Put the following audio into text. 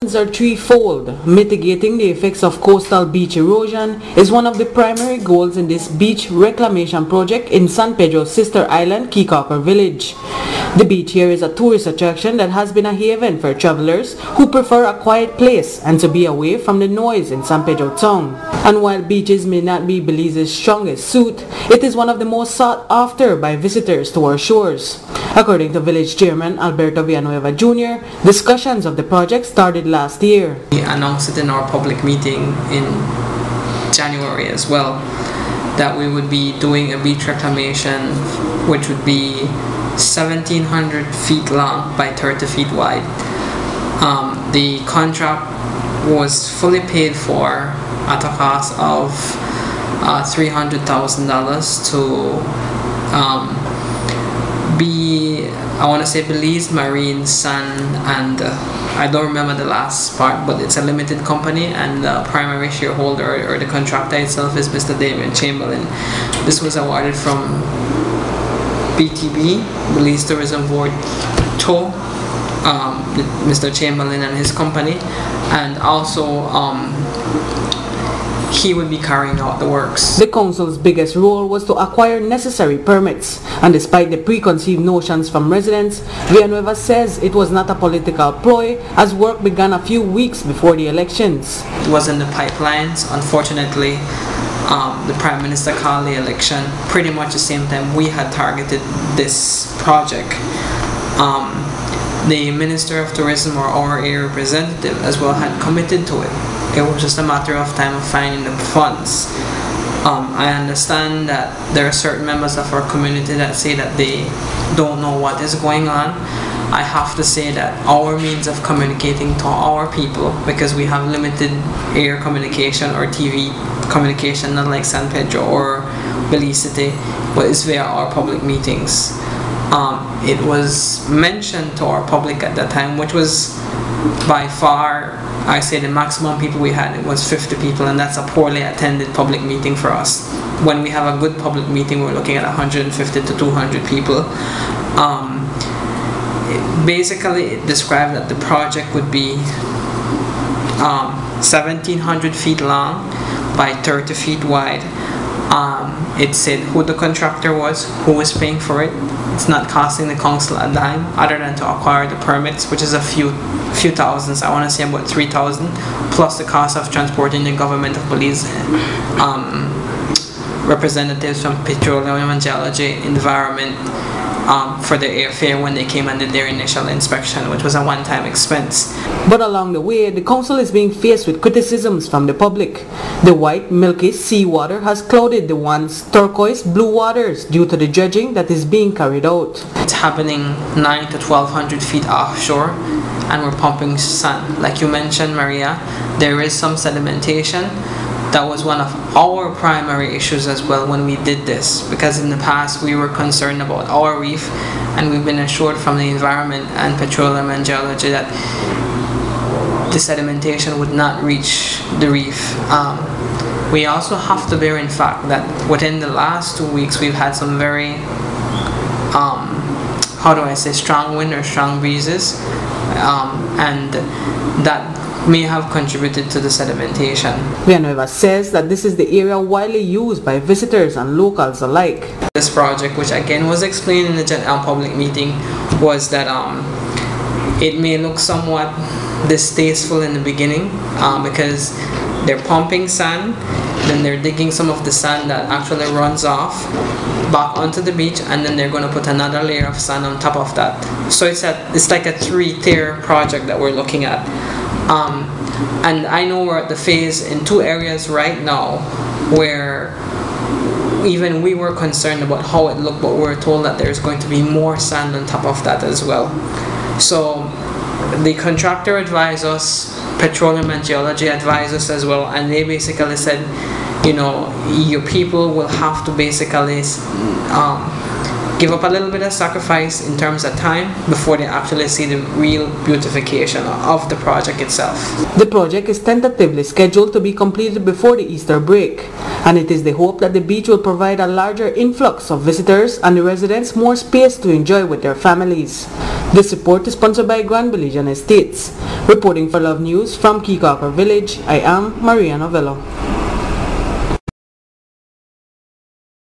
Are threefold. Mitigating the effects of coastal beach erosion is one of the primary goals in this beach reclamation project in San Pedro's sister island, CAYE CAULKER Village. The beach here is a tourist attraction that has been a haven for travelers who prefer a quiet place and to be away from the noise in San Pedro town. And while beaches may not be Belize's strongest suit, it is one of the most sought after by visitors to our shores. According to village chairman Alberto Villanueva Jr., discussions of the project started last year. We announced it in our public meeting in January as well, that we would be doing a beach reclamation which would be 1,700 feet long by 30 feet wide. The contract was fully paid for at a cost of $300,000 to I want to say Belize Marine Sand, and I don't remember the last part, but it's a limited company, and the primary shareholder or the contractor itself is Mr. David Chamberlain. This was awarded from BTB, Belize Tourism Board, to Mr. Chamberlain and his company, and also he would be carrying out the works. The council's biggest role was to acquire necessary permits, and despite the preconceived notions from residents, Villanueva says it was not a political ploy as work began a few weeks before the elections. It was in the pipelines. Unfortunately, the Prime Minister called the election pretty much the same time we had targeted this project. The Minister of Tourism, or our area representative as well, had committed to it. It was just a matter of time of finding the funds. I understand that there are certain members of our community that say that they don't know what is going on. I have to say that our means of communicating to our people, because we have limited air communication or TV communication, not like San Pedro or Belize City, but it's via our public meetings. It was mentioned to our public at that time, which was by far, I say the maximum people we had, it was 50 people, and that's a poorly attended public meeting for us. When we have a good public meeting, we're looking at 150 to 200 people. Basically, it described that the project would be 1,700 feet long by 30 feet wide. It said who the contractor was, who was paying for it. It's not costing the council a dime other than to acquire the permits, which is a few thousands. I want to say about 3,000, plus the cost of transporting the government of Belize representatives from Petroleum and Geology, Environment, for the airfare when they came and did their initial inspection, which was a one-time expense. But along the way, the council is being faced with criticisms from the public. The white, milky seawater has clouded the once turquoise blue waters due to the dredging that is being carried out. It's happening 9 to 1,200 feet offshore, and we're pumping sand. Like you mentioned, Maria, there is some sedimentation. That was one of our primary issues as well when we did this, because in the past we were concerned about our reef, and we've been assured from the Environment and Petroleum and Geology that the sedimentation would not reach the reef. We also have to bear in fact that within the last 2 weeks we've had some very strong wind or strong breezes, and that may have contributed to the sedimentation. Villanueva says that this is the area widely used by visitors and locals alike. This project, which again was explained in the general public meeting, was that it may look somewhat distasteful in the beginning because they're pumping sand, then they're digging some of the sand that actually runs off back onto the beach, and then they're going to put another layer of sand on top of that. So it's like a 3-tier project that we're looking at. And I know we're at the phase in 2 areas right now where even we were concerned about how it looked, but we were told that there's going to be more sand on top of that as well. So the contractor advised us, Petroleum and Geology advised us as well, and they basically said, you know, your people will have to basically give up a little bit of sacrifice in terms of time before they actually see the real beautification of the project itself. The project is tentatively scheduled to be completed before the Easter break, and it is the hope that the beach will provide a larger influx of visitors and the residents more space to enjoy with their families. This report is sponsored by Grand Belizean Estates. Reporting for Love News from CAYE CAULKER Village, I am Maria Novello.